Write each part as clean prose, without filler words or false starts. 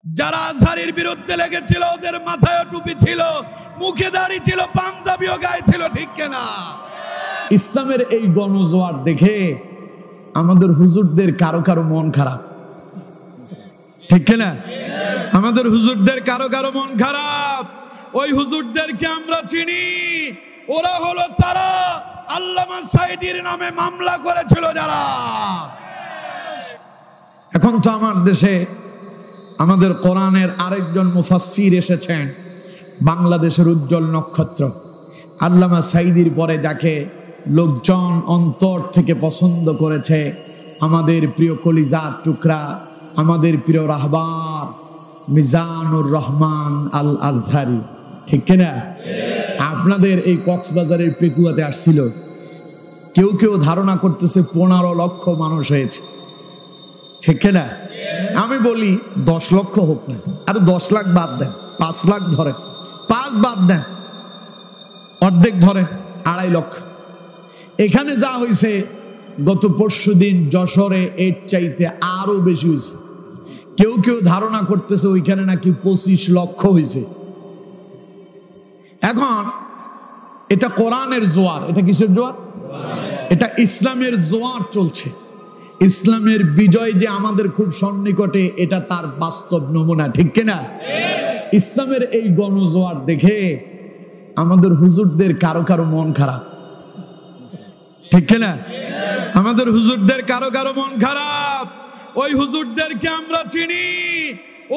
যারা আজহারির বিরুদ্ধে লেগেছিল ওদের মাথায় টুপি ছিল, মুখে দাড়ি ছিল, পাঞ্জাবিও গায়ে ছিল, ঠিক কিনা? ইসলামের এই গণজোয়ার দেখে আমাদের হুজুরদের কারো কারো মন খারাপ, ঠিক কিনা? আমাদের হুজুরদের কারো কারো মন খারাপ। ওই হুজুরদেরকে আমরা চিনি, ওরা হলো তারা আল্লামা সাঈদীর নামে মামলা করেছিল যারা। এখন তো আমার দেশে আমাদের কোরআনের আরেকজন মুফাসসির এসেছেন, বাংলাদেশের উজ্জ্বল নক্ষত্র আল্লামা সাঈদীর পরে যাকে লোকজন অন্তর থেকে পছন্দ করেছে, আমাদের প্রিয় কলিজার টুকরা, আমাদের প্রিয় রাহবার মিজানুর রহমান আল আজহারি, ঠিক কিনা? আপনাদের এই কক্সবাজারের পেকুয়াতে আসছিল, কেউ কেউ ধারণা করতেছে 15 লক্ষ মানুষ হয়েছে, ঠিক কিনা? আমি বলি 10 লক্ষ হোক না, আর 10 লাখ বাদ দেন, 5 লাখ ধরেন, 5 বাদ দেন, অর্ধেক ধরেন, 2.5 লক্ষ। এখানে যা হয়েছে গত পরশুদিন যশোরে এর চাইতে আরো বেশি হয়েছে। কেউ কেউ ধারণা করতেছে ওইখানে নাকি 25 লক্ষ হয়েছে। এখন এটা কোরআনের জোয়ার, এটা কিসের জোয়ার? এটা ইসলামের জোয়ার চলছে। ইসলামের বিজয় যে আমাদের খুব সন্নিকটে, এটা তার বাস্তব নমুনা, ঠিক কিনা? ইসলামের এই গণজোয়ার দেখে আমাদের হুজুরদের কারো কারো মন খারাপ, ঠিক কিনা? আমাদের হুজুরদের কারো কারো মন খারাপ। ওই হুজুরদেরকে আমরা চিনি,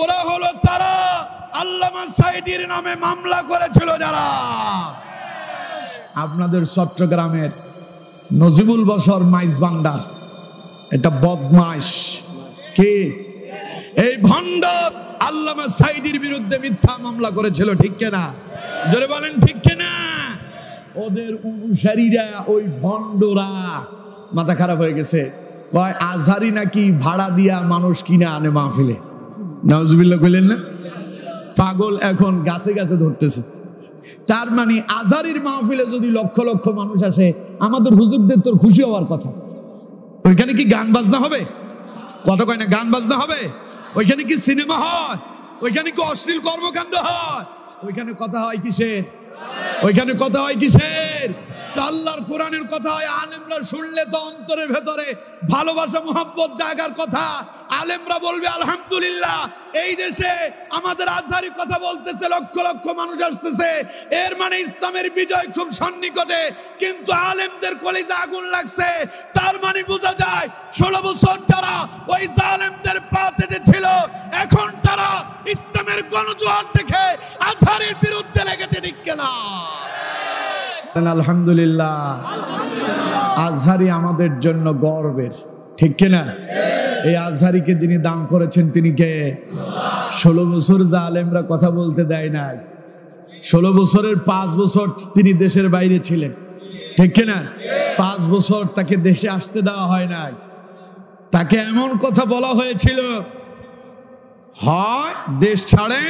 ওরা হলো তারা আল্লামা সাঈদীর নামে মামলা করেছিল যারা। আপনাদের চট্টগ্রামের নজিবুল বশর মাইজ ভান্ডার, এটা বদমাইশ কে? এই ভণ্ড আল্লামা সাঈদীর বিরুদ্ধে মিথ্যা মামলা করেছিল, ঠিক কিনা? জোরে বলেন, ঠিক কিনা? ওদের অনুসারীরা, ওই ভণ্ডরা মাথা খারাপ হয়ে গেছে, কয় আজহারি নাকি ভাড়া দিয়া মানুষ কিনে আনে মাহফিলে। নাউজুবিল্লাহ কইলেন না? পাগল এখন গাছে গাছে ধরতেছে। তার মানে আজহারির মাহফিলে যদি লক্ষ লক্ষ মানুষ আসে, আমাদের হুজুরদের তোর খুশি হওয়ার কথা। ওইখানে কি গান বাজনা হবে? কথা কয় না, গান বাজনা হবে? ওইখানে কি সিনেমা হয়? ওইখানে কি অশ্লীল কর্মকাণ্ড হয়? ওইখানে কথা হয় কিসের? ওইখানে কথা হয় কিসের? আল্লাহর কোরআনের কথা হয়। আলেমরা শুনলে তো অন্তরের ভেতরে ভালোবাসা মোহাব্বত জায়গার কথা। আলেমরা বলবে আলহামদুলিল্লাহ, এই দেশে আমাদের আজহারি কথা বলতেছে, লক্ষ লক্ষ মানুষ আসতেছে, এর মানে ইসলামের বিজয় খুব সন্নিকটে। কিন্তু আলেমদের কলিজা আগুন লাগছে, তার মানে বোঝা যায় 16 বছর যারা ওই জালেমদের পা চেটেছিল, এখন তারা ইসলামের গণজোয়ার দেখে আজহারির বিরুদ্ধে লেগেছে, ঠিক কিনা? আলহামদুলিল্লাহ, আজহারি আমাদের জন্য গর্বের, ঠিক কিনা? এই আজহারিকে যিনি দান করেছেন তিনি কে? 16 বছর জালেমরা কথা বলতে দেয় নাই। 16 বছরের 5 বছর তিনি দেশের বাইরে ছিলেন, ঠিক কিনা? 5 বছর তাকে দেশে আসতে দেওয়া হয় নাই। তাকে এমন কথা বলা হয়েছিল, হয় দেশ ছাড়েন,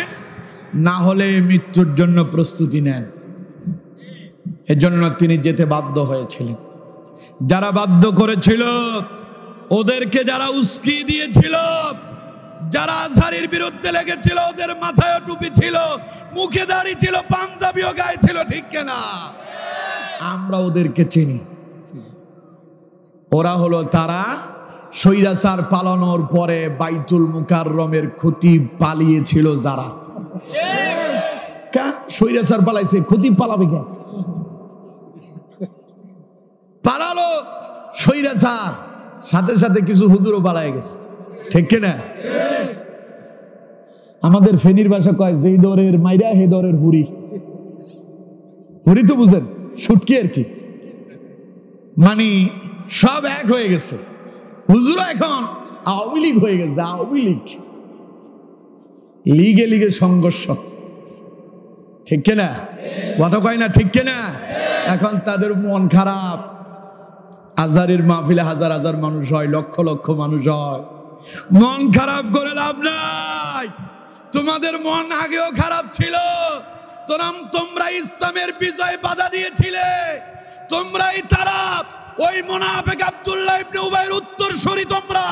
না হলে মৃত্যুর জন্য প্রস্তুতি নেন। এজন্য তিনি যেতে বাধ্য হয়েছিলেন। যারা বাধ্য করেছিল, ওদেরকে যারা উস্কি দিয়েছিল, যারা আজহারির বিরুদ্ধে লেগেছিল, ওদের মাথায় টুপি ছিল, মুখে দাড়ি ছিল, পাঞ্জাবিও গায়ে ছিল, ঠিক কিনা? আমরা ওদেরকে চিনি। ওরা হলো তারা স্বৈরাচার পালানোর পরে বাইতুল মুকাররমের খতিব পালিয়েছিল যারা। স্বৈরাচার পালাইছে, খতিব পালাবে কেন? পালালো স্বৈরাচার, সাথে সাথে কিছু হুজুরও পালায় গেছে, ঠিক কিনা? আমাদের ফেনীর ভাষা কয়, যেই দরের মাইরা হে দরের হুড়ি। হুড়ি তো বুঝেন, শুটকি আর কি, মানে সব এক হয়ে গেছে। হুজুরা এখন আওয়ামী লীগ হয়ে গেছে, আওয়ামী লীগ, লিগে লিগে সংঘর্ষ, ঠিক কিনা? কথা কয় না, ঠিক কিনা? এখন তাদের মন খারাপ। আজহারির মাহফিলে হাজার হাজার মানুষ হয়, লক্ষ লক্ষ মানুষ হয়। মন খারাপ করে লাভ নাই। তোমাদের মন আগেও খারাপ ছিল, তোমরা ইসলামের বিজয় বাধা দিয়েছিলে, তোমরাই তারা ওই মুনাফিক আব্দুল্লাহ ইবনে উবাইয়ের উত্তরসূরি তোমরা।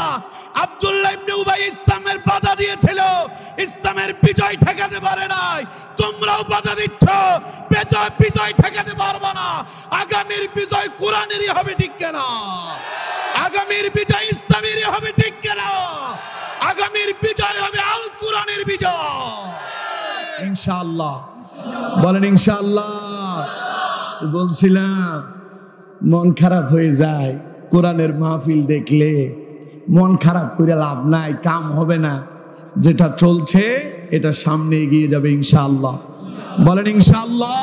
আব্দুল্লাহ ইবনে উবাই ইসলামের বাধা দিয়েছিল, ইসলামের বিজয় ঠেকাতে পারে নাই, তোমরাও বাধা দিচ্ছ, বিজয় ঠেকাতে পারবে না। আগামীর বিজয় কোরআনেরই হবে, ঠিক কিনা? আগামীর বিজয় ইসলামেরই হবে, ঠিক কিনা? আগামীর বিজয় হবে আল কোরআনের বিজয় ইনশাআল্লাহ। বলেন ইনশাআল্লাহ। বলছিলাম মন খারাপ হয়ে যায় কোরআনের মাহফিল দেখলে, মন খারাপ করে লাভ নাই, কাম হবে না। যেটা চলছে এটা সামনে এগিয়ে যাবে ইনশাআল্লাহ। বলেন ইনশাআল্লাহ।